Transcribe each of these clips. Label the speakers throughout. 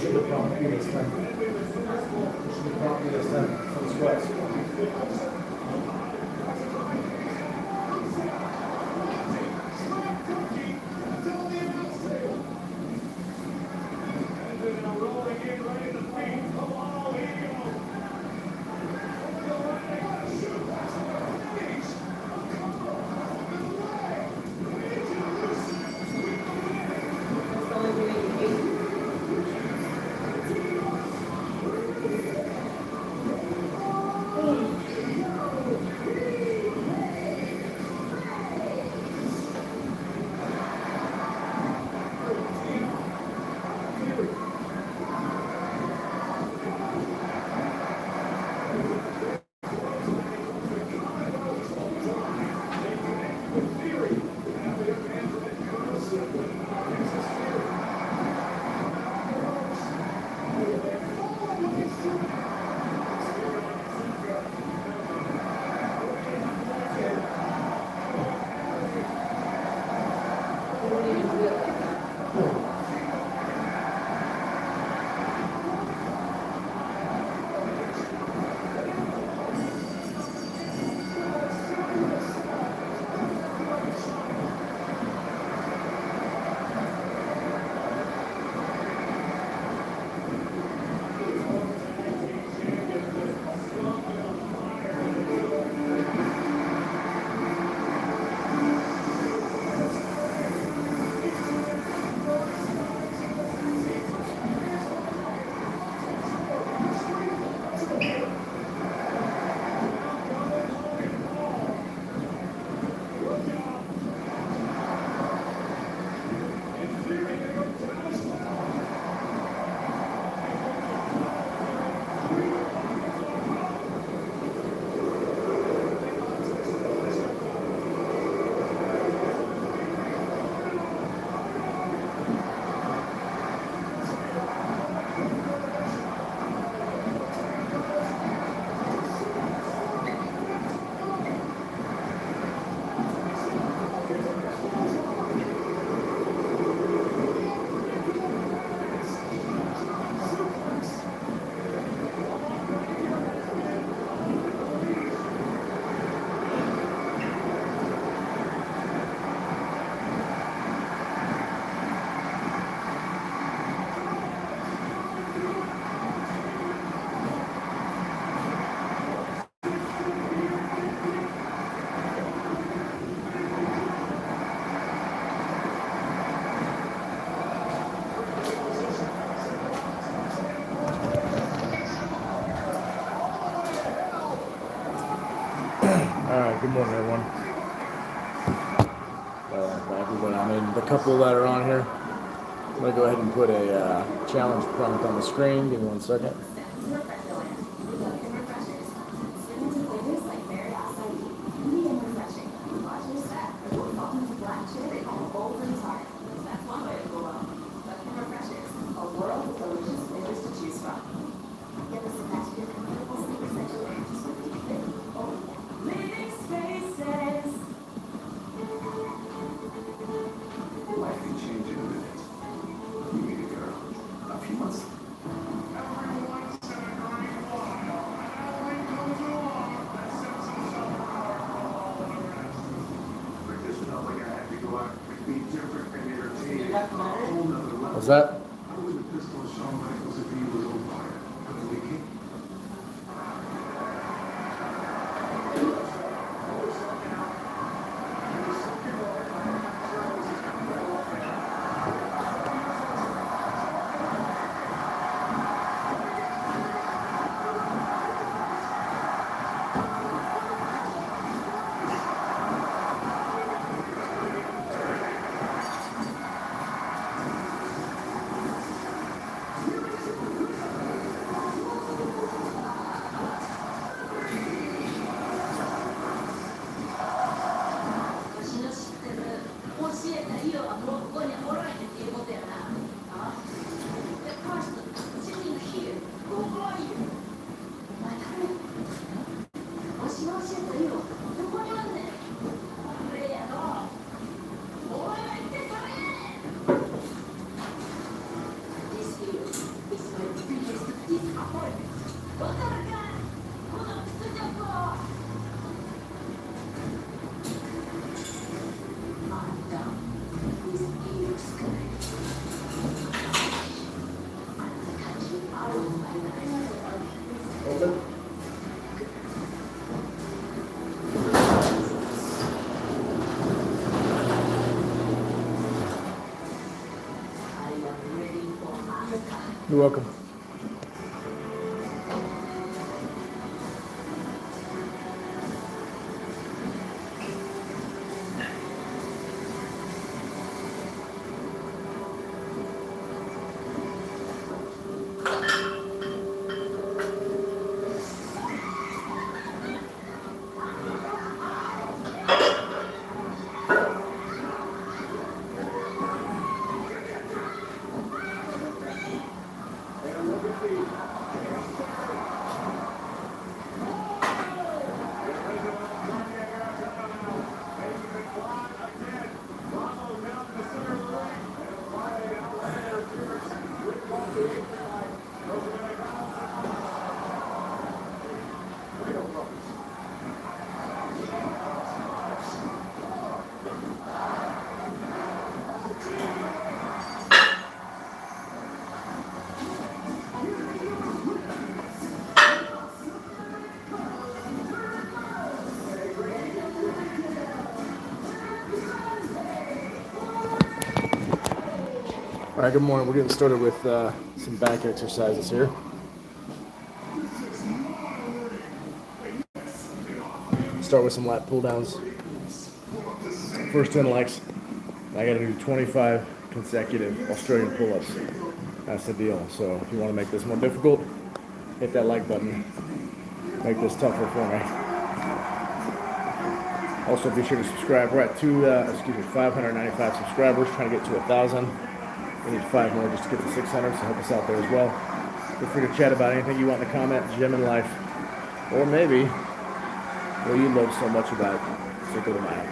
Speaker 1: should have prompted me this time. Should have prompted me this time for the sweats. Good morning, everyone. I mean, the couple that are on here, I'm going to go ahead and put a challenge prompt on the screen. Give me 1 second. What's that? You're welcome. All right, good morning. We're getting started with some back exercises here. Start with some lat pull downs. First 10 legs, I got to do 25 consecutive Australian pull-ups. That's the deal. So if you want to make this more difficult, hit that like button. Make this tougher for me. Also, be sure to subscribe. We're at 595 subscribers, trying to get to 1,000. We need 5 more just to get to 600, so help us out there as well. Feel free to chat about anything you want in the comment, gym in life, or maybe what you love so much about particular mind.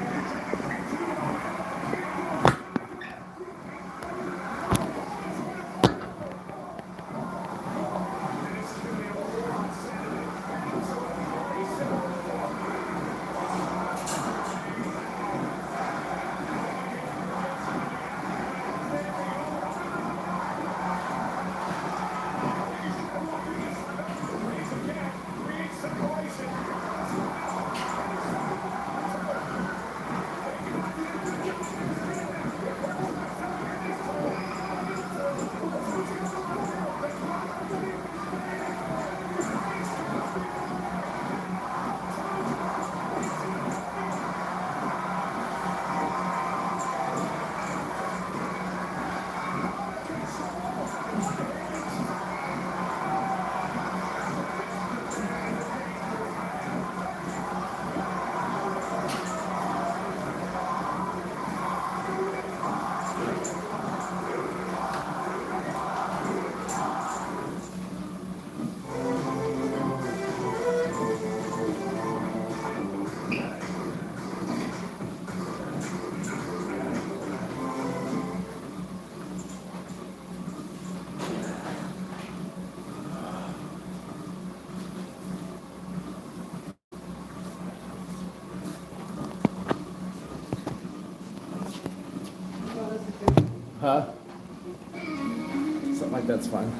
Speaker 1: Huh? Something like that's fine.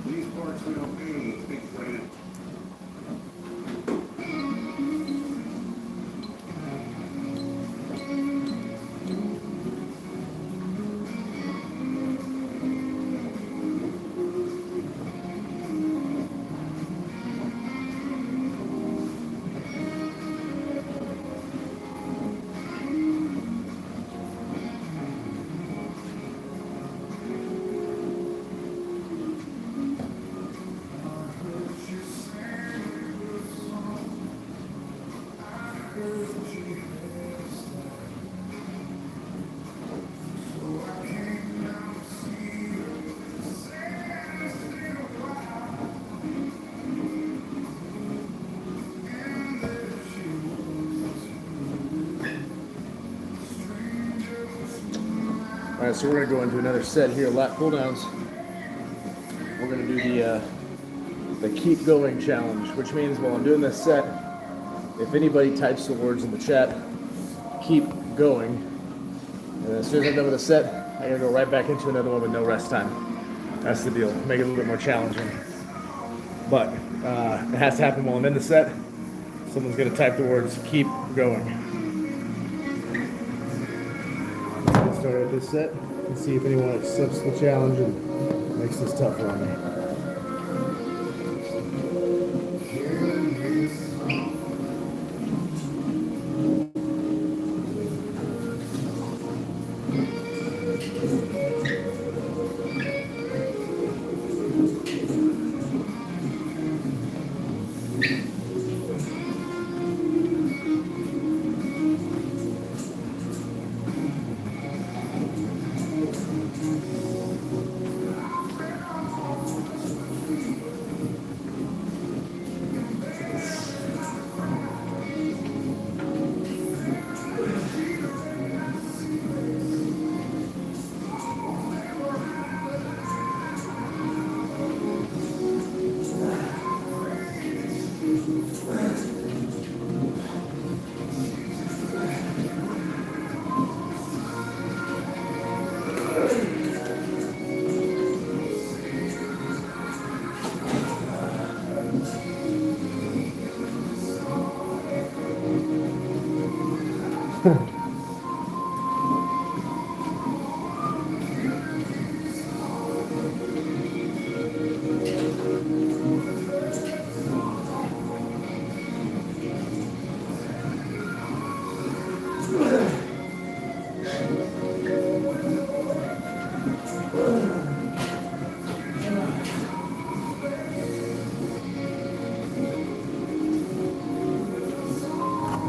Speaker 2: These parts we don't pay with big brand.
Speaker 1: All right, so we're gonna go into another set here, lat pull downs. We're gonna do the keep going challenge, which means while I'm doing this set, if anybody types the words in the chat, keep going, and as soon as I'm done with the set, I gotta go right back into another one with no rest time. That's the deal. Make it a little bit more challenging. but it has to happen while I'm in the set. Someone's gonna type the words "keep going." Let's start with this set and see if anyone accepts the challenge and makes this tougher on me.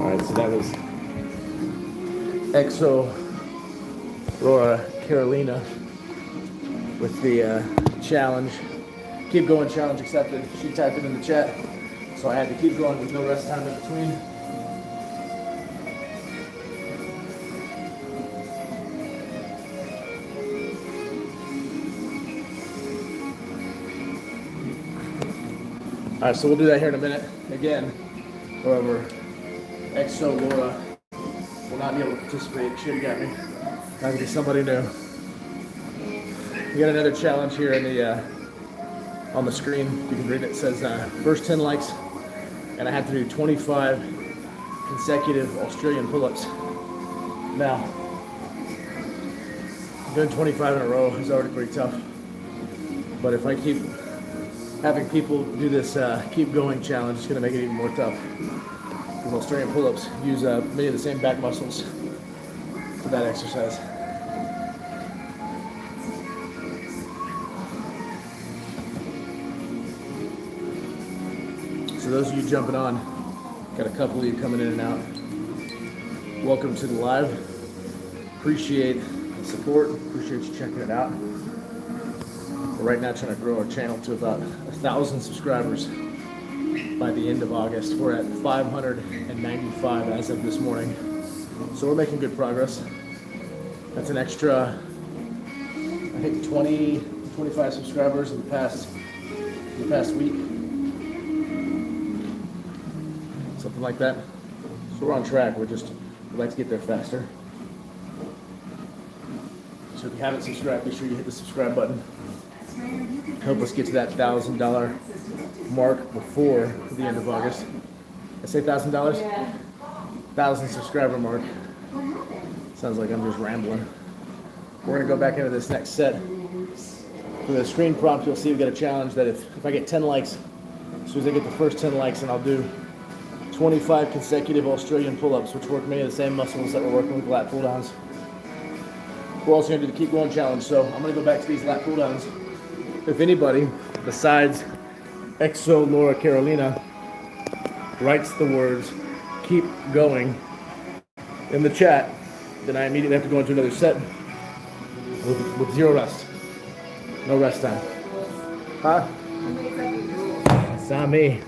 Speaker 1: Alright, so that was Exo Laura Carolina with the challenge. Keep going challenge accepted. She typed it in the chat, so I had to keep going with no rest time in between. Alright, so we'll do that here in a minute. Again, however, Exo Laura will not be able to participate. She got me. Got to be somebody new. We got another challenge here in the on the screen. You can read it. It says first 10 likes, and I have to do 25 consecutive Australian pull-ups. Now, doing 25 in a row is already pretty tough. But if I keep having people do this keep going challenge, it's going to make it even more tough. Because Australian pull-ups use many of the same back muscles for that exercise. So those of you jumping on, got a couple of you coming in and out. Welcome to the live. Appreciate the support. Appreciate you checking it out. We're right now trying to grow our channel to about 1,000 subscribers by the end of August. We're at 595 as of this morning. So we're making good progress. That's an extra, I think 25 subscribers in the past week. Something like that. So we're on track. We'd like to get there faster. So if you haven't subscribed, be sure you hit the subscribe button. Help us get to that $1,000 mark before the end of August. I say $1,000? Yeah. 1,000 subscriber mark. Sounds like I'm just rambling. We're gonna go back into this next set. For the screen prompt, you'll see we've got a challenge that if I get 10 likes, as soon as I get the first 10 likes, and I'll do 25 consecutive Australian pull-ups, which work many of the same muscles that we're working with lat pull-downs. We're also gonna do the keep going challenge, so I'm gonna go back to these lat pull-downs. If anybody besides Exo Laura Carolina writes the words keep going in the chat, then I immediately have to go into another set with zero rest. No rest time. Huh? It's not me.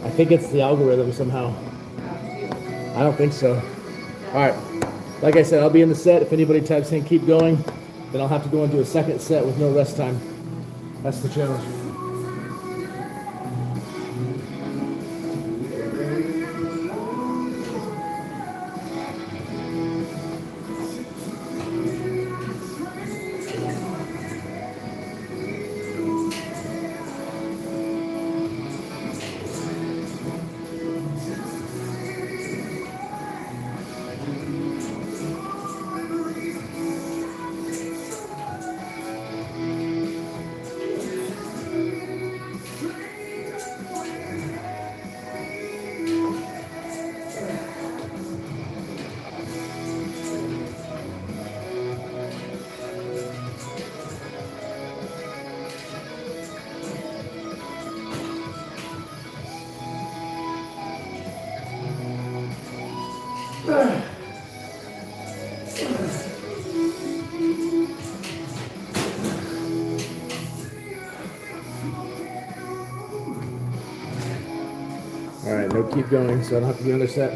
Speaker 1: I think it's the algorithm somehow. I don't think so. Alright. Like I said, I'll be in the set. If anybody types in keep going, then I'll have to go into a second set with no rest time. That's the challenge. All right, no keep going, so I don't have to do another set.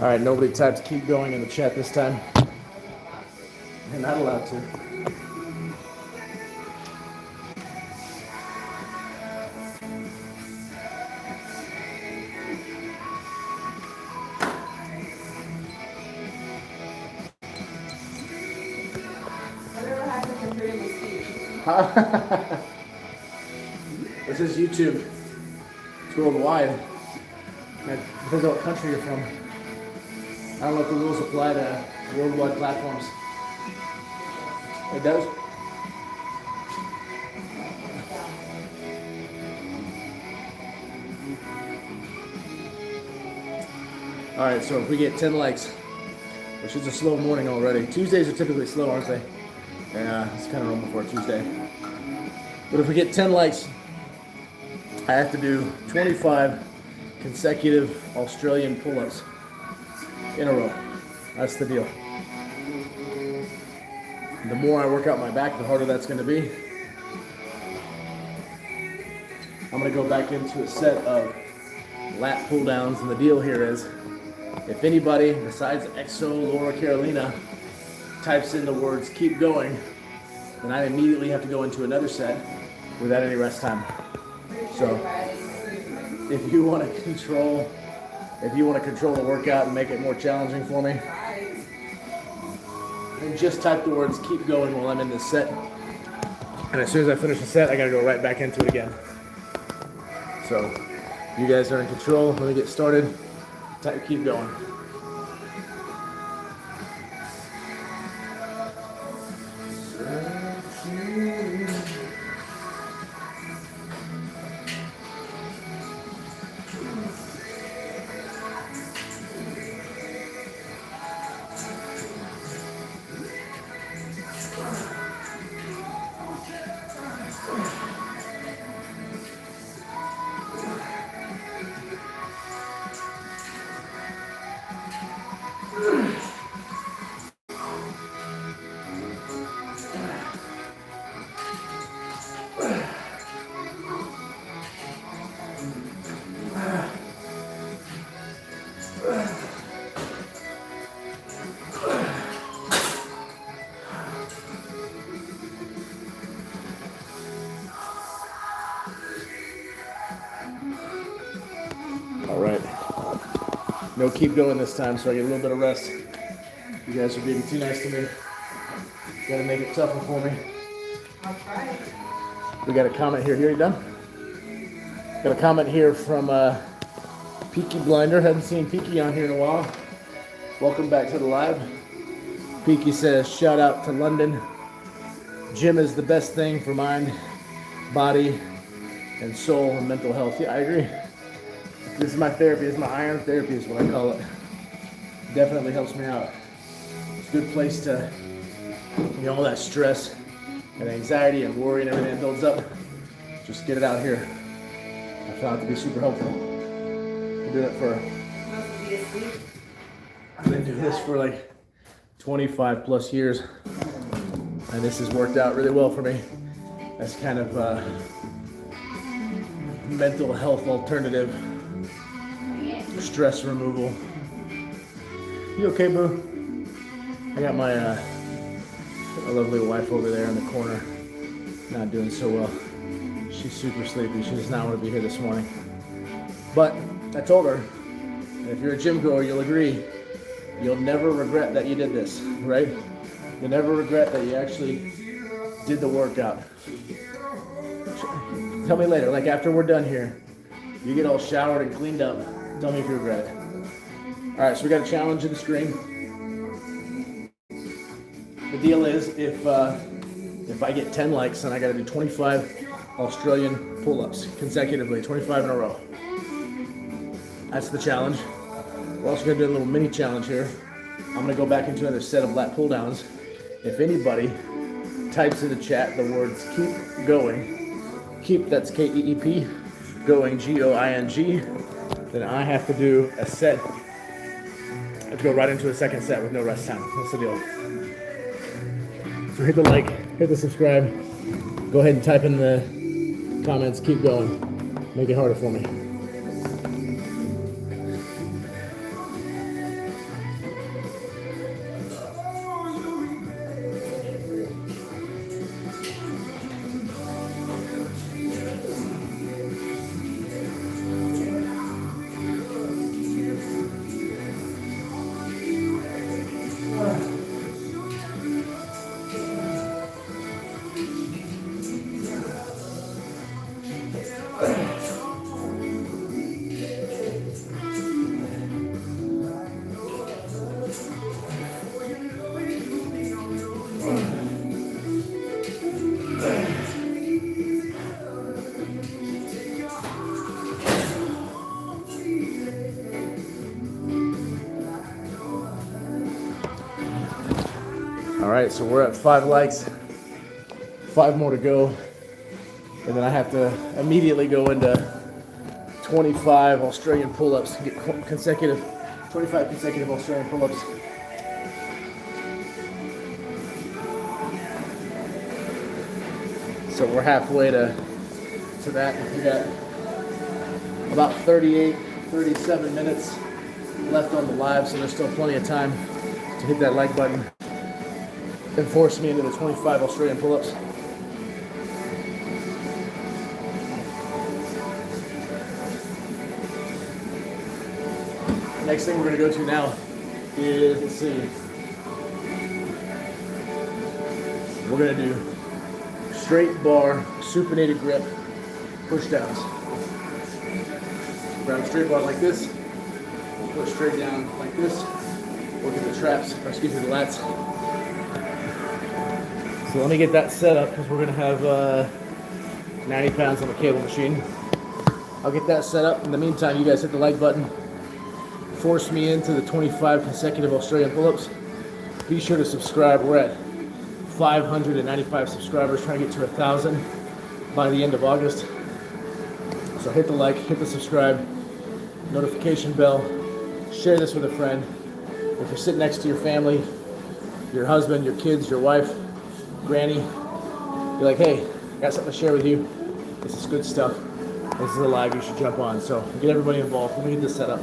Speaker 1: All right, nobody typed keep going in the chat this time. You're not allowed to. This is YouTube. It's worldwide. It depends on what country you're from. I don't know if the rules apply to worldwide platforms. It does? Alright, so if we get 10 likes, which is a slow morning already. Tuesdays are typically slow, aren't they? Yeah, it's kind of normal for a Tuesday. But if we get 10 likes, I have to do 25 consecutive Australian pull-ups in a row. That's the deal. The more I work out my back, the harder that's going to be. I'm going to go back into a set of lat pull downs, and the deal here is, if anybody besides EXO Laura Carolina types in the words keep going, then I immediately have to go into another set without any rest time. So if you want to control the workout and make it more challenging for me, then just type the words keep going while I'm in this set. And as soon as I finish the set, I gotta go right back into it again. So you guys are in control. Let me get started. Type keep going. All right, no keep going this time, so I get a little bit of rest. You guys are being too nice to me. Gotta make it tougher for me. We got a comment here. Here, you done? Got a comment here from Peaky Blinder. Haven't seen Peaky on here in a while. Welcome back to the live. Peaky says, shout out to London. Gym is the best thing for mind, body, and soul and mental health. Yeah, I agree. This is my therapy. This is my iron therapy is what I call it. Definitely helps me out. It's a good place to, all that stress and anxiety and worry and everything that builds up, just get it out here. I found it to be super helpful. I've been doing this for like 25 plus years, and this has worked out really well for me. That's kind of mental health alternative, stress removal. You okay, boo? I got my lovely wife over there in the corner, not doing so well. She's super sleepy. She does not want to be here this morning. But I told her, and if you're a gym goer, you'll agree, you'll never regret that you did this, right? You'll never regret that you actually did the workout. Tell me later, like after we're done here, you get all showered and cleaned up, tell me if you regret it. All right, so we got a challenge in the screen. The deal is, if I get 10 likes, then I got to do 25 Australian pull-ups consecutively, 25 in a row. That's the challenge. We're also going to do a little mini challenge here. I'm going to go back into another set of lat pull-downs. If anybody types in the chat the words keep going, keep, that's K-E-E-P, going, G-O-I-N-G, then I have to do a set Let's go right into a second set with no rest time. That's the deal. So hit the like, hit the subscribe. Go ahead and type in the comments. Keep going. Make it harder for me. All right, so we're at 5 likes, 5 more to go, and then I have to immediately go into 25 Australian pull-ups, get 25 consecutive Australian pull-ups. So we're halfway to that. We got about 37 minutes left on the live, so there's still plenty of time to hit that like button and force me into the 25 Australian pull-ups. Next thing we're going to go to now is, let's see, we're going to do straight bar supinated grip push downs. Grab a straight bar like this, push straight down like this, work at the traps, or excuse me, the lats. So let me get that set up because we're going to have 90 pounds on the cable machine. I'll get that set up. In the meantime, you guys hit the like button. Force me into the 25 consecutive Australian pull-ups. Be sure to subscribe. We're at 595 subscribers, trying to get to 1,000 by the end of August. So hit the like, hit the subscribe, notification bell, share this with a friend. If you're sitting next to your family, your husband, your kids, your wife, granny, be like, hey, got something to share with you. This is good stuff. This is a live, you should jump on. So get everybody involved. Let me get this set up.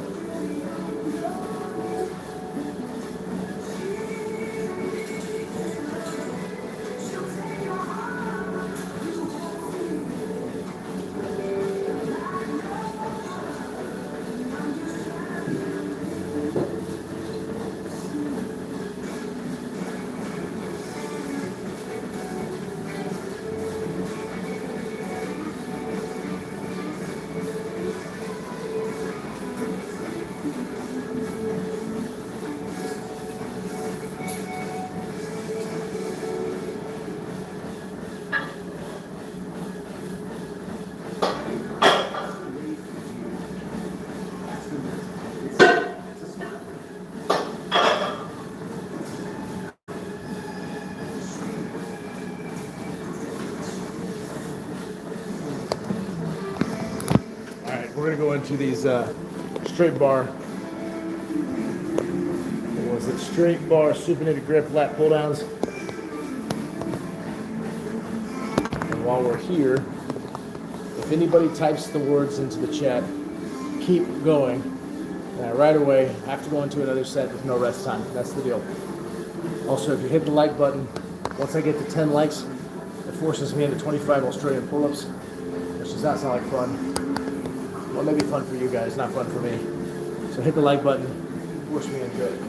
Speaker 1: We're going to go into these straight bar, what was it? Straight bar supinated grip lat pull downs. And while we're here, if anybody types the words into the chat, keep going, and I right away have to go into another set with no rest time. That's the deal. Also, if you hit the like button, once I get to 10 likes, it forces me into 25 Australian pull-ups, which does not sound like fun. Well, maybe fun for you guys, not fun for me. So hit the like button, force me into it.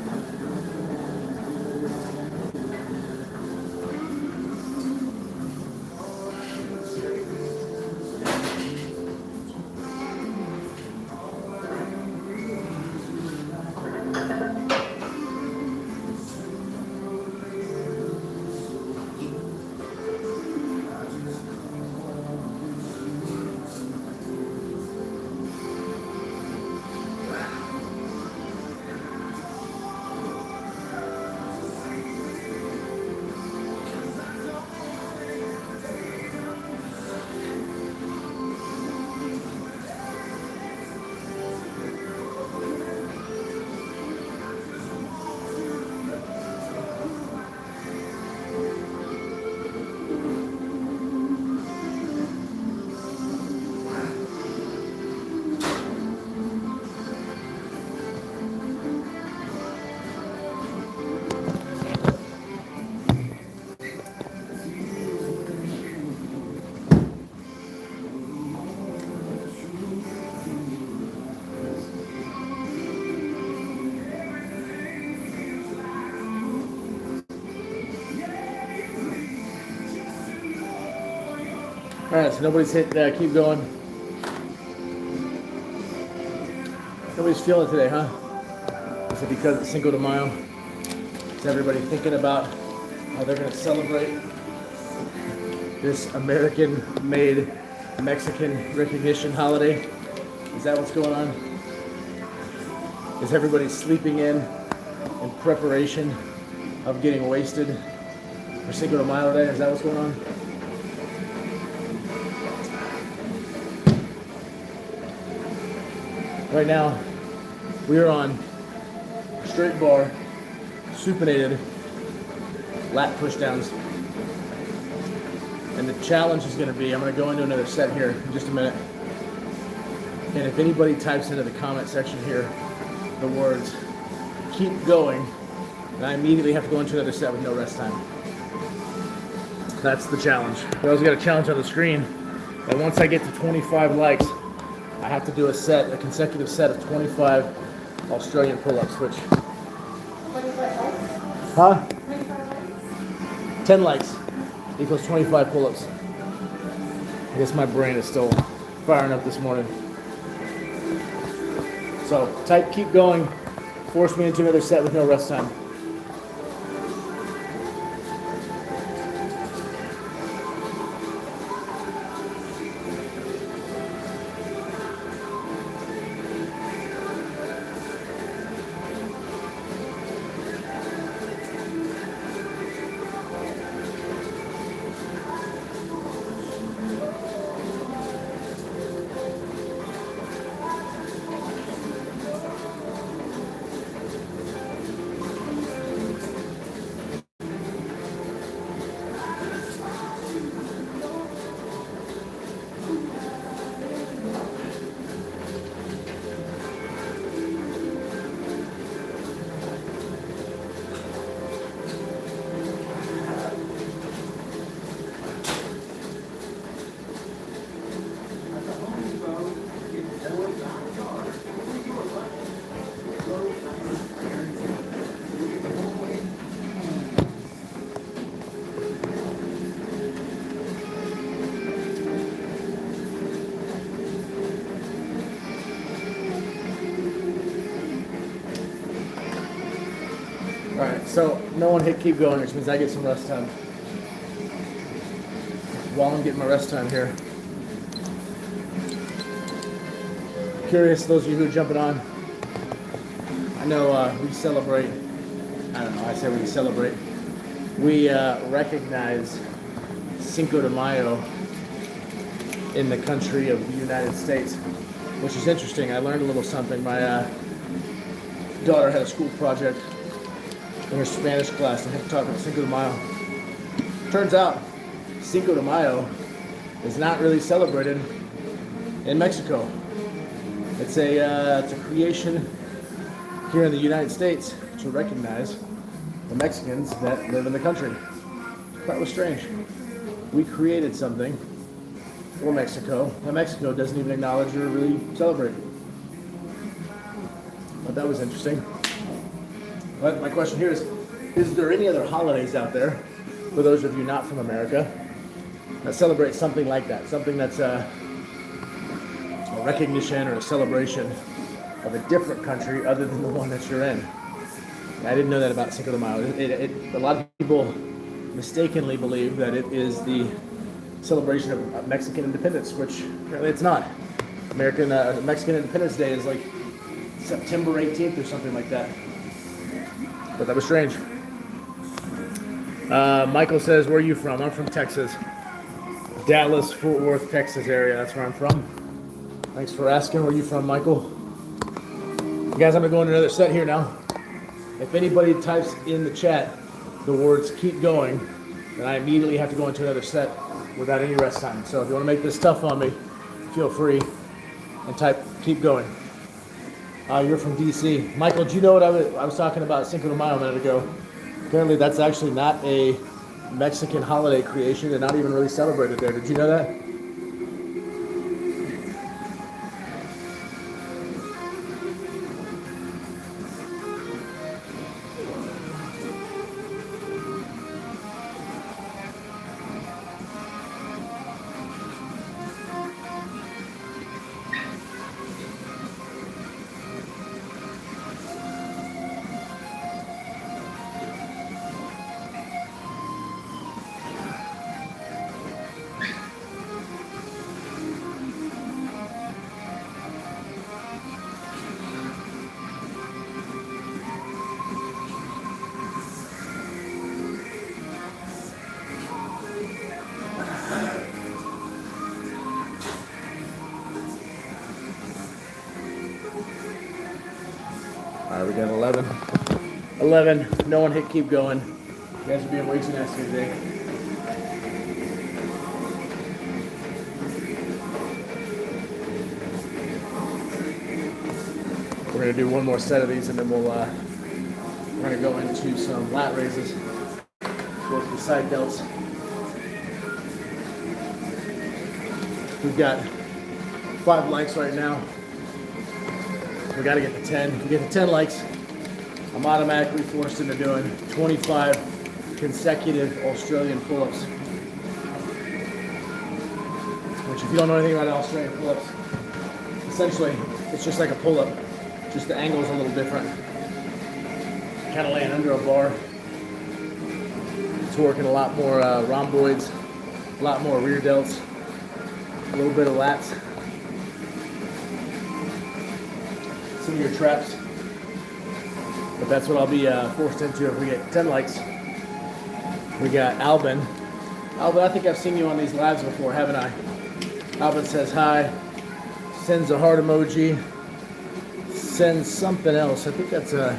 Speaker 1: All right, so nobody's hit keep going. Nobody's feeling it today, huh? Is it because it's Cinco de Mayo? Is everybody thinking about how they're going to celebrate this American-made Mexican recognition holiday? Is that what's going on? Is everybody sleeping in preparation of getting wasted for Cinco de Mayo today? Is that what's going on? Right now, we are on straight bar, supinated lat pushdowns. And the challenge is going to be, I'm going to go into another set here in just a minute. And if anybody types into the comment section here the words, keep going, then I immediately have to go into another set with no rest time. That's the challenge. We also got a challenge on the screen that once I get to 25 likes, I have to do a consecutive set of 25 Australian pull-ups, which...
Speaker 3: 25 likes?
Speaker 1: Huh?
Speaker 3: 25 likes?
Speaker 1: 10 likes equals 25 pull-ups. I guess my brain is still firing up this morning. So type keep going, force me into another set with no rest time. Alright, so no one hit keep going, which means I get some rest time. While I'm getting my rest time here. Curious, those of you who are jumping on, I know we celebrate, I don't know, I say we celebrate. We recognize Cinco de Mayo in the country of the United States, which is interesting. I learned a little something. My daughter had a school project in her Spanish class and had to talk about Cinco de Mayo. Turns out, Cinco de Mayo is not really celebrated in Mexico. It's a creation here in the United States to recognize the Mexicans that live in the country. That was strange. We created something for Mexico that Mexico doesn't even acknowledge or really celebrate. But that was interesting. But my question here is there any other holidays out there, for those of you not from America, that celebrate something like that? Something that's a recognition or a celebration of a different country other than the one that you're in. I didn't know that about Cinco de Mayo. A lot of people mistakenly believe that it is the celebration of Mexican independence, which apparently it's not. Mexican Independence Day is like September 18th or something like that. But that was strange. Michael says, where are you from? I'm from Texas. Dallas, Fort Worth, Texas area. That's where I'm from. Thanks for asking. Where are you from, Michael? Guys, I'm going to go into another set here now. If anybody types in the chat the words keep going, then I immediately have to go into another set without any rest time. So if you want to make this tough on me, feel free and type keep going. You're from DC. Michael, do you know what I was talking about Cinco de Mayo a minute ago? Apparently that's actually not a Mexican holiday creation. They're not even really celebrated there. Did you know that? All right, we got 11. 11. No one hit keep going. You guys are being way too nasty today. We're gonna do one more set of these, and then we're gonna go into some lat raises. Work the side delts. We've got 5 likes right now. We got to get to 10. If we get to 10 likes, I'm automatically forced into doing 25 consecutive Australian pull-ups. Which, if you don't know anything about Australian pull-ups, essentially it's just like a pull-up, just the angle's a little different. Kind of laying under a bar. It's working a lot more rhomboids, a lot more rear delts, a little bit of lats. Some of your traps, but that's what I'll be forced into if we get 10 likes. We got Albin. Albin, I think I've seen you on these lives before, haven't I? Albin says hi, sends a heart emoji, sends something else. I think that's a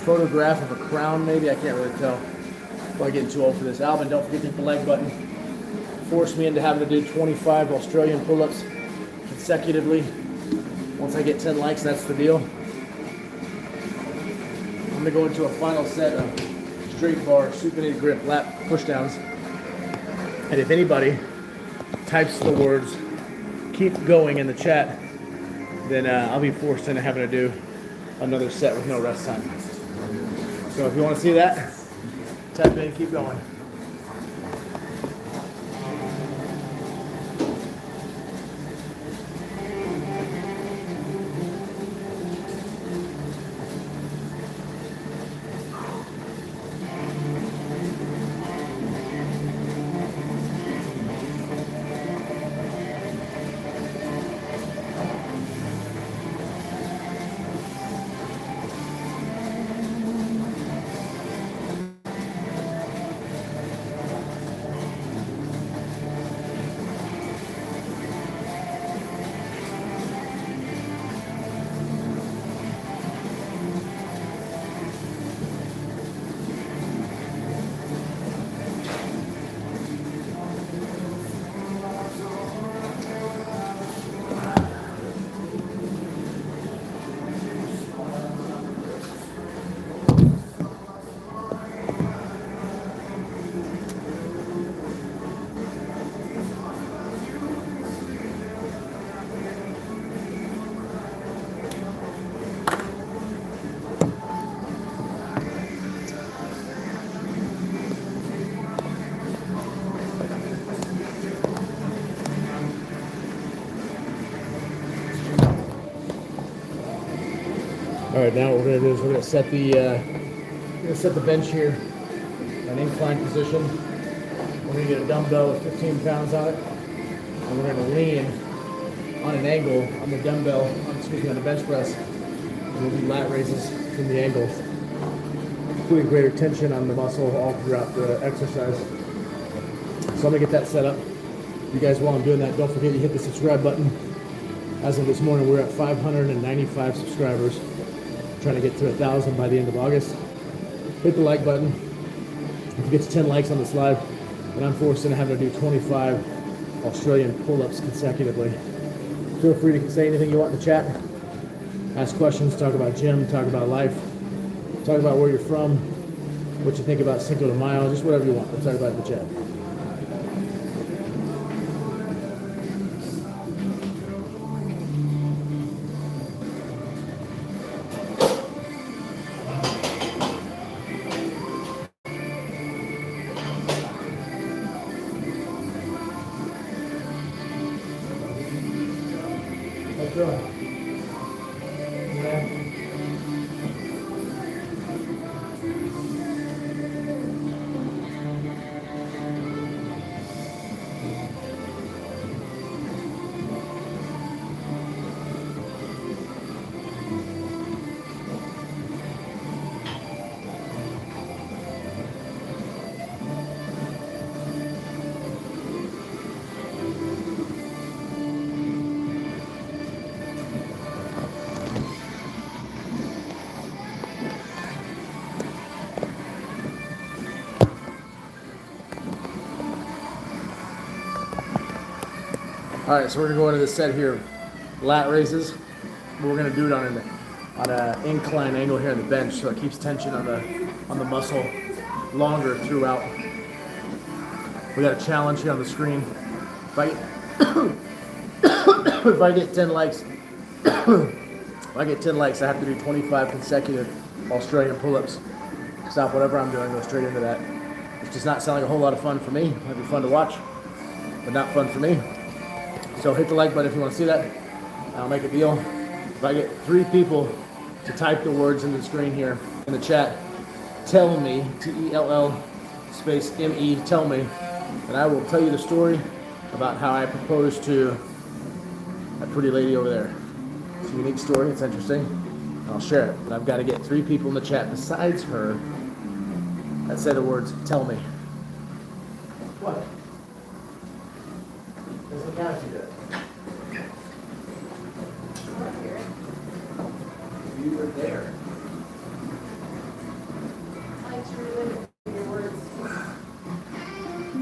Speaker 1: photograph of a crown, maybe. I can't really tell. I'm getting too old for this. Albin, don't forget to hit the like button. Force me into having to do 25 Australian pull-ups consecutively. Once I get 10 likes, that's the deal. I'm gonna go into a final set of straight bar, supinated grip, lat pushdowns. And if anybody types the words "keep going" in the chat, then I'll be forced into having to do another set with no rest time. So if you want to see that, type in "keep going." All right, now what we're gonna do is we're gonna set the bench here, an inclined position. We're gonna get a dumbbell with 15 pounds on it, and we're gonna lean on an angle on the dumbbell, on the bench press. We'll do lat raises from the angle, putting greater tension on the muscle all throughout the exercise. So I'm gonna get that set up. You guys, while I'm doing that, don't forget you hit the subscribe button. As of this morning, we're at 595 subscribers. Trying to get to 1,000 by the end of August. Hit the like button. If you get to 10 likes on this live, then I'm forced into having to do 25 Australian pull-ups consecutively. Feel free to say anything you want in the chat. Ask questions, talk about gym, talk about life, talk about where you're from, what you think about Cinco de Mayo, just whatever you want. We'll talk about it in the chat. All right, so we're gonna go into this set here, lat raises. We're gonna do it on an incline angle here on the bench, so it keeps tension on the muscle longer throughout. We got a challenge here on the screen. If I if I get 10 likes, if I get 10 likes, I have to do 25 consecutive Australian pull-ups. Stop whatever I'm doing, go straight into that. It does not sound like a whole lot of fun for me. It might be fun to watch, but not fun for me. So hit the like button if you want to see that. I'll make a deal. If I get 3 people to type the words in the screen here in the chat, tell me, T-E-L-L space M-E, tell me, and I will tell you the story about how I proposed to that pretty lady over there. It's a unique story, it's interesting, and I'll share it. But I've got to get 3 people in the chat besides her that say the words, tell me. What? Doesn't count if you do it. You were there.
Speaker 3: I truly your words.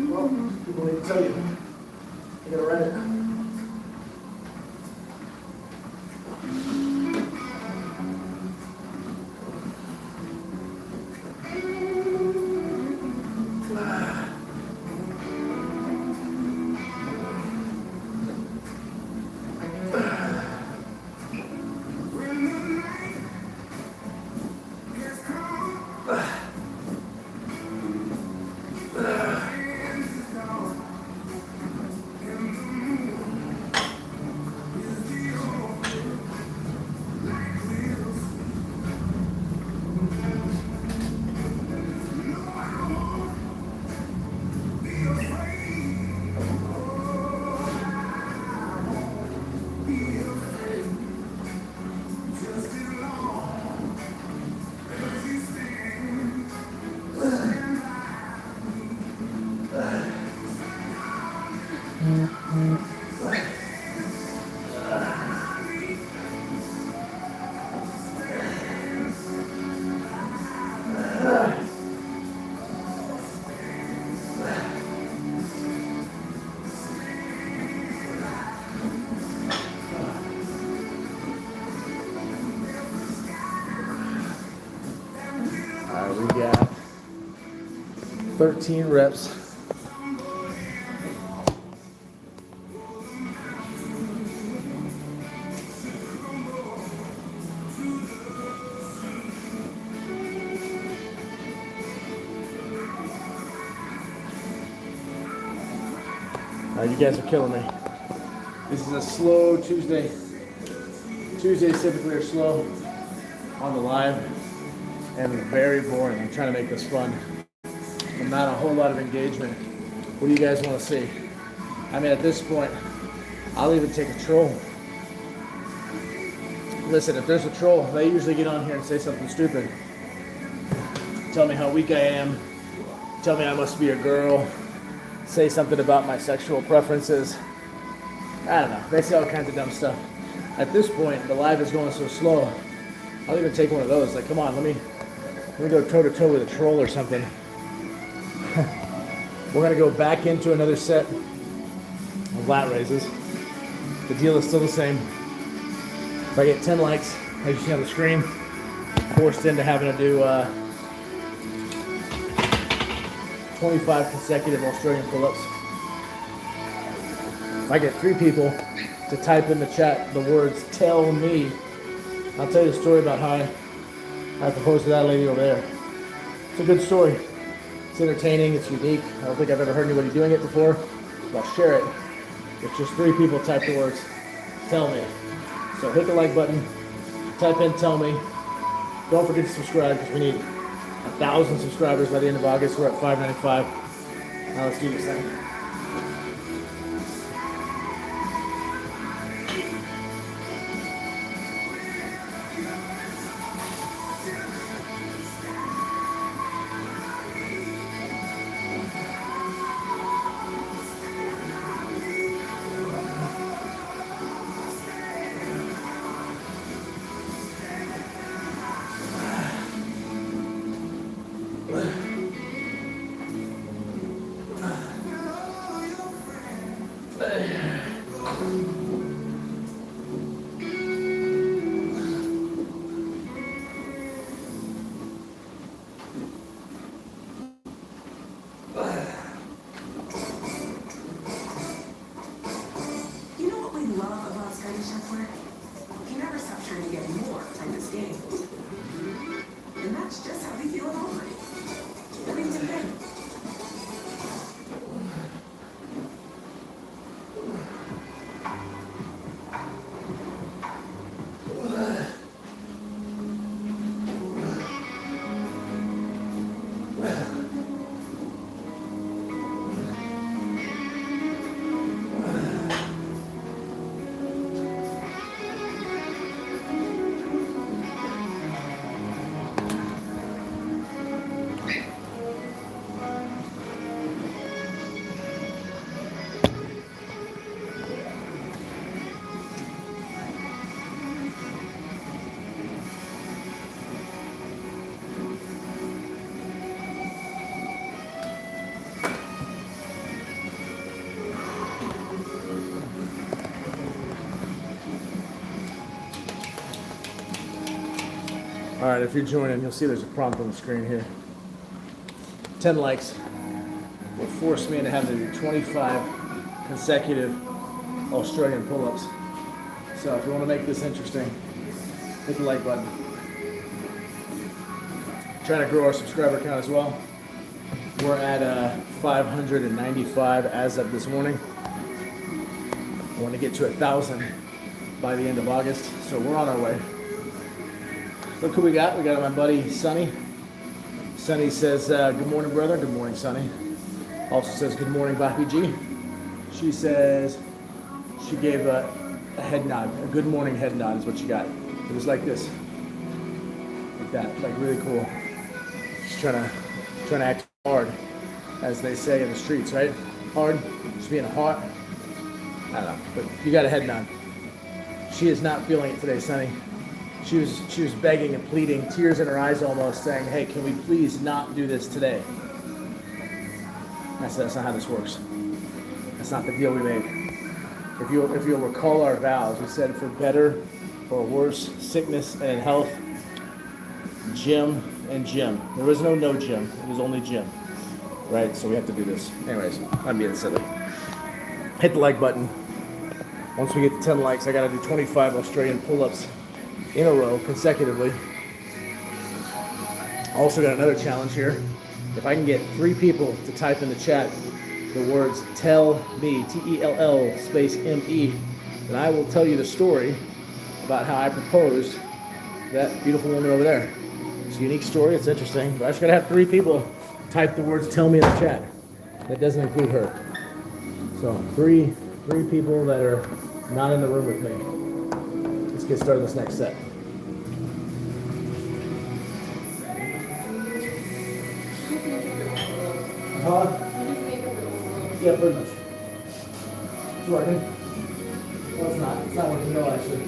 Speaker 1: Well, people need to tell you. You gotta write it. We got 13 reps. You guys are killing me. This is a slow Tuesday. Tuesdays typically are slow on the live and very boring. I'm trying to make this fun. And not a whole lot of engagement. What do you guys want to see? I mean, at this point, I'll even take a troll. Listen, if there's a troll, they usually get on here and say something stupid. Tell me how weak I am. Tell me I must be a girl. Say something about my sexual preferences. I don't know. They say all kinds of dumb stuff. At this point, the live is going so slow. I'll even take one of those. Like, come on, let me go toe to toe with a troll or something. We're gonna go back into another set of lat raises. The deal is still the same. If I get 10 likes, as you see on the screen, forced into having to do 25 consecutive Australian pull-ups. If I get 3 people to type in the chat the words "tell me," I'll tell you a story about how I proposed to that lady over there. It's a good story. It's entertaining, it's unique. I don't think I've ever heard anybody doing it before, so I'll share it. If just 3 people type the words "tell me." So hit the like button, type in "tell me." Don't forget to subscribe because we need 1,000 subscribers by the end of August. We're at 595. Now let's do this thing.
Speaker 4: trying to get more from this game. And that's just how they feel at home. I mean, depends.
Speaker 1: All right, if you're joining, you'll see there's a prompt on the screen here. 10 likes will force me into having to do 25 consecutive Australian pull-ups. So if you want to make this interesting, hit the like button. Trying to grow our subscriber count as well. We're at 595 as of this morning. I want to get to 1,000 by the end of August, so we're on our way. Look who we got. We got my buddy Sonny. Sonny says, good morning, brother. Good morning, Sonny. Also says, good morning, Bapi G. She says, she gave a head nod. A good morning head nod is what she got. It was like this. Like that. Like really cool. She's trying to act hard, as they say in the streets, right? Hard. Just being hot. I don't know. But you got a head nod. She is not feeling it today, Sonny. She was begging and pleading, tears in her eyes almost, saying, hey, can we please not do this today? I said, that's not how this works. That's not the deal we made. If you'll recall our vows, we said for better or worse, sickness and health, gym and gym. There was no gym. It was only gym. Right? So we have to do this. Anyways, I'm being silly. Hit the like button. Once we get to 10 likes, I got to do 25 Australian pull-ups in a row consecutively. Also got another challenge here. If I can get 3 people to type in the chat the words tell me, T-E-L-L space M-E, then I will tell you the story about how I proposed to that beautiful woman over there. It's a unique story, it's interesting, but I just gotta have 3 people type the words tell me in the chat. That doesn't include her. So 3 people that are not in the room with me. Let's get started this next set. Yeah, pretty much. It's working. Well, it's not. It's not working at all, actually.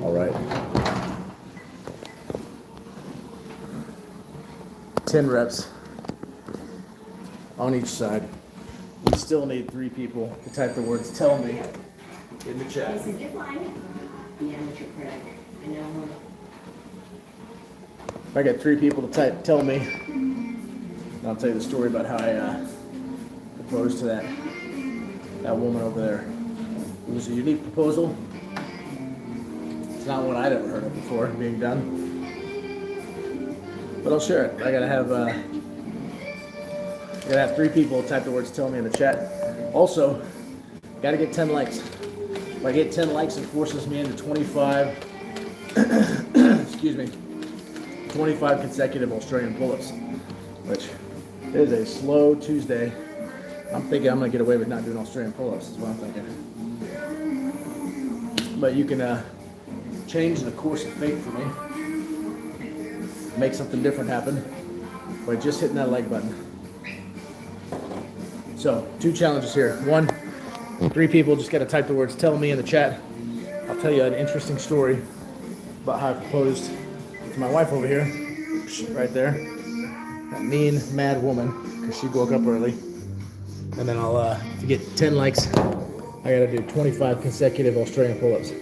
Speaker 1: All right. 10 reps on each side. We still need 3 people to type the words tell me in the chat.
Speaker 4: This is decline. The amateur critic. I know.
Speaker 1: If I get 3 people to type tell me, I'll tell you the story about how I proposed to that woman over there. It was a unique proposal. It's not one I'd ever heard of before being done. But I'll share it. I gotta have 3 people type the words tell me in the chat. Also, gotta get 10 likes. If I get 10 likes, it forces me into 25 excuse me, 25 consecutive Australian pull-ups, which is a slow Tuesday. I'm thinking I'm gonna get away with not doing Australian pull-ups is what I'm thinking. But you can change the course of fate for me. Make something different happen by just hitting that like button. So 2 challenges here. 1, 3 people just gotta type the words "tell me" in the chat. I'll tell you an interesting story about how I proposed to my wife over here, right there. That mean, mad woman, because she woke up early. And then I'll, to get 10 likes, I gotta do 25 consecutive Australian pull-ups.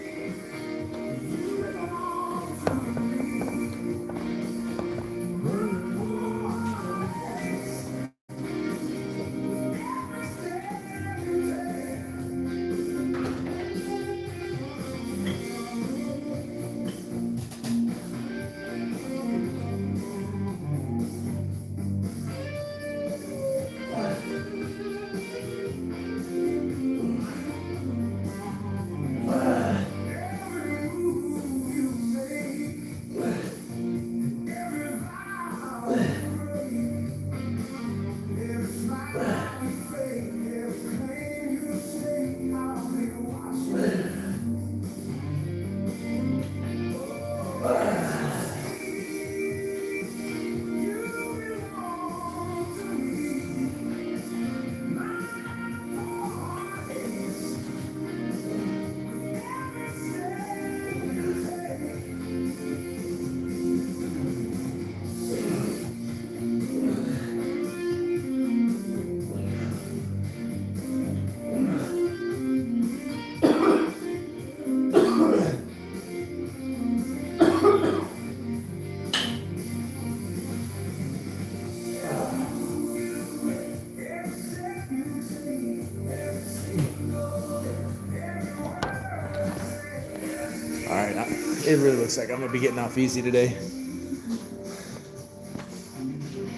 Speaker 1: It really looks like I'm gonna be getting off easy today.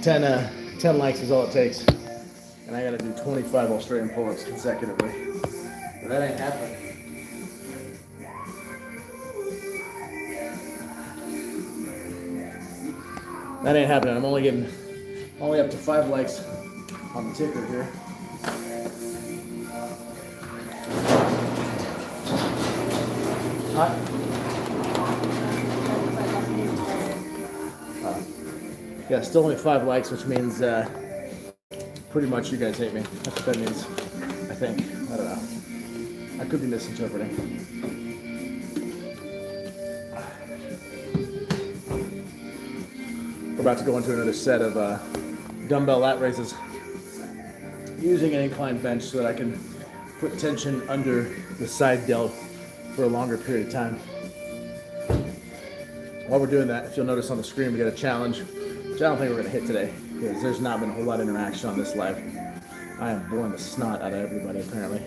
Speaker 1: 10 likes is all it takes. And I gotta do 25 Australian pull-ups consecutively. But that ain't happening. That ain't happening. I'm only up to 5 likes on the ticker here. Yeah, still only 5 likes, which means pretty much you guys hate me. That's what that means, I think. I don't know. I could be misinterpreting. We're about to go into another set of dumbbell lat raises using an incline bench so that I can put tension under the side delt for a longer period of time. While we're doing that, if you'll notice on the screen, we got a challenge, which I don't think we're gonna hit today because there's not been a whole lot of interaction on this live. I am boring the snot out of everybody apparently.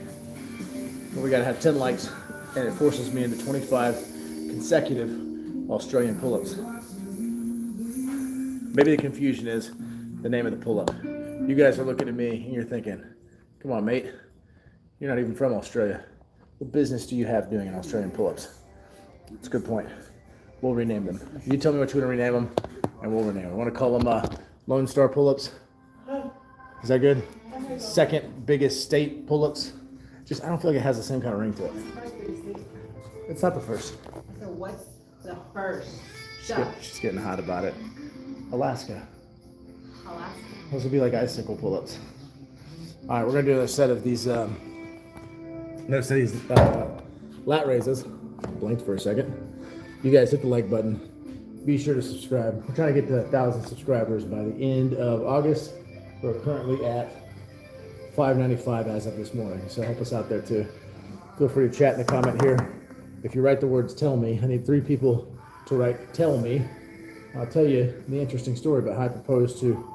Speaker 1: But we gotta have 10 likes and it forces me into 25 consecutive Australian pull-ups. Maybe the confusion is the name of the pull-up. You guys are looking at me and you're thinking, come on mate, you're not even from Australia. What business do you have doing an Australian pull-ups? It's a good point. We'll rename them. You tell me what you want to rename them, and we'll rename them. I want to call them Lone Star pull-ups. Is that good? Second biggest state pull-ups. Just I don't feel like it has the same kind of ring to it. It's not the first.
Speaker 3: So what's the first?
Speaker 1: She's getting hot about it. Alaska.
Speaker 3: Alaska.
Speaker 1: Those would be like icicle pull-ups. All right, we're gonna do a set of these. Lat raises. Blinked for a second. You guys hit the like button. Be sure to subscribe. We're trying to get to 1,000 subscribers by the end of August. We're currently at 595 as of this morning, so help us out there too. Feel free to chat in the comment here. If you write the words "tell me," I need 3 people to write "tell me." I'll tell you the interesting story about how I proposed to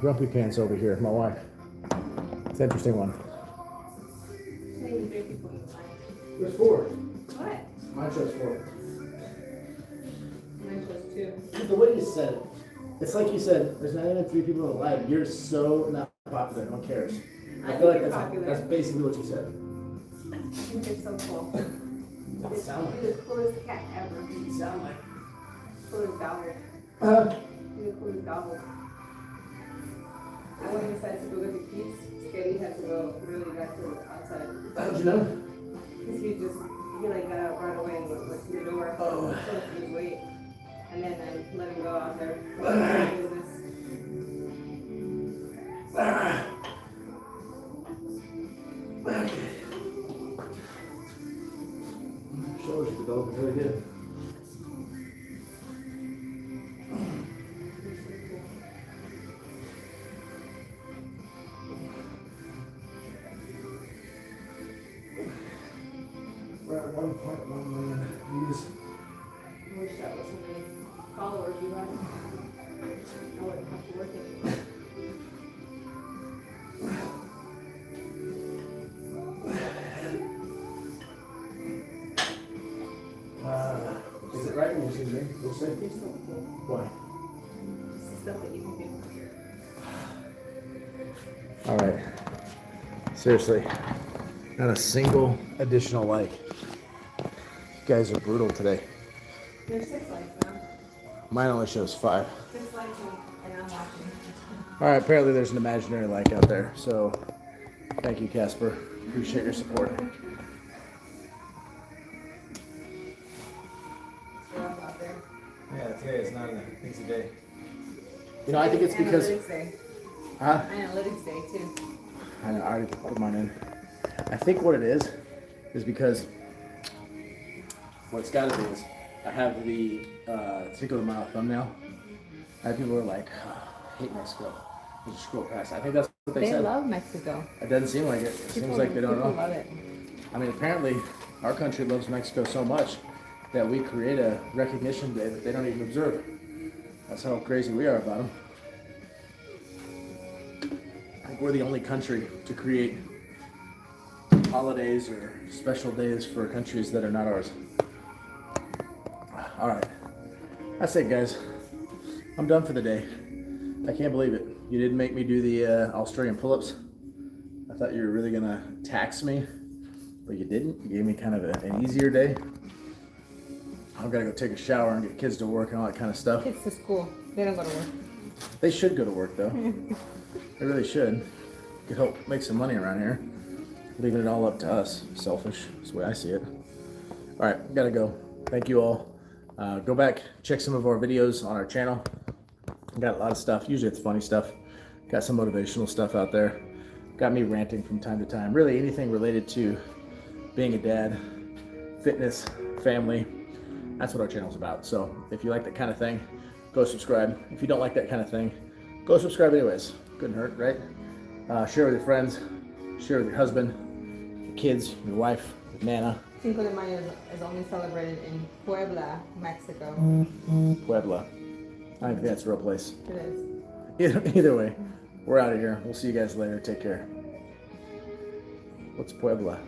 Speaker 1: Grumpy Pants over here, my wife. It's an interesting one. There's 4.
Speaker 3: What?
Speaker 1: Mine shows 4.
Speaker 3: Mine chose 2.
Speaker 1: The way you said it, it's like you said, there's not even 3 people in the live. You're so not popular, no one cares. I feel like that's basically what you said.
Speaker 3: I think it's so cool.
Speaker 1: It doesn't sound like
Speaker 3: You're
Speaker 1: it.
Speaker 3: the coolest cat ever.
Speaker 1: It doesn't sound like it.
Speaker 3: Including Donald. Including Donald. I when he decided to go get the keys, Sketty had to go really back to outside.
Speaker 1: How'd you know?
Speaker 3: Because he like got out right away and went to the door.
Speaker 1: Oh.
Speaker 3: So he was wait. And then I let him go out there. Business.
Speaker 1: Shows you developing really good. We're at 1.1 million views.
Speaker 3: I wish that was how many followers you had. I wouldn't have to work anymore.
Speaker 1: Is it right? We'll see. We'll see.
Speaker 3: You're so cool.
Speaker 1: Why?
Speaker 3: It's the stuff that you can do.
Speaker 1: All right. Seriously, not a single additional like. You guys are brutal today.
Speaker 3: There's 6 likes now.
Speaker 1: Mine only shows 5.
Speaker 3: 6 likes and I'm watching.
Speaker 1: All right. Apparently, there's an imaginary like out there. So, thank you, Casper. Appreciate your support.
Speaker 3: It's rough out there.
Speaker 1: Yeah, today is not an easy day. You know, I think it's because.
Speaker 3: Analytics day.
Speaker 1: Huh?
Speaker 3: Analytics day too.
Speaker 1: I know, I already put mine in. I think what it is because what it's got to be is I have the Cinco de Mayo thumbnail. I have people who are like, hate Mexico. Just scroll past. I think that's what they said.
Speaker 3: They love Mexico.
Speaker 1: It doesn't seem like it. It seems like they don't
Speaker 3: People
Speaker 1: know.
Speaker 3: love it.
Speaker 1: I mean, apparently our country loves Mexico so much that we create a recognition day that they don't even observe. That's how crazy we are about them. I think we're the only country to create holidays or special days for countries that are not ours. All right. That's it, guys. I'm done for the day. I can't believe it. You didn't make me do the Australian pull-ups. I thought you were really going to tax me, but you didn't. You gave me kind of an easier day. I've got to go take a shower and get kids to work and all that kind of stuff.
Speaker 3: Kids to school. They don't go to work.
Speaker 1: They should go to work, though. They really should. Could help make some money around here. Leaving it all up to us. Selfish. That's the way I see it. All right, gotta go. Thank you all. Go back, check some of our videos on our channel. Got a lot of stuff. Usually it's funny stuff. Got some motivational stuff out there. Got me ranting from time to time. Really anything related to being a dad, fitness, family. That's what our channel's about. So if you like that kind of thing, go subscribe. If you don't like that kind of thing, go subscribe anyways. Couldn't hurt, right? Share with your friends, share with your husband, your kids, your wife, with Nana.
Speaker 3: Cinco de Mayo is only celebrated in Puebla, Mexico.
Speaker 1: Puebla. I think that's a real place.
Speaker 3: It is.
Speaker 1: Either way, we're out of here. We'll see you guys later. Take care. What's Puebla?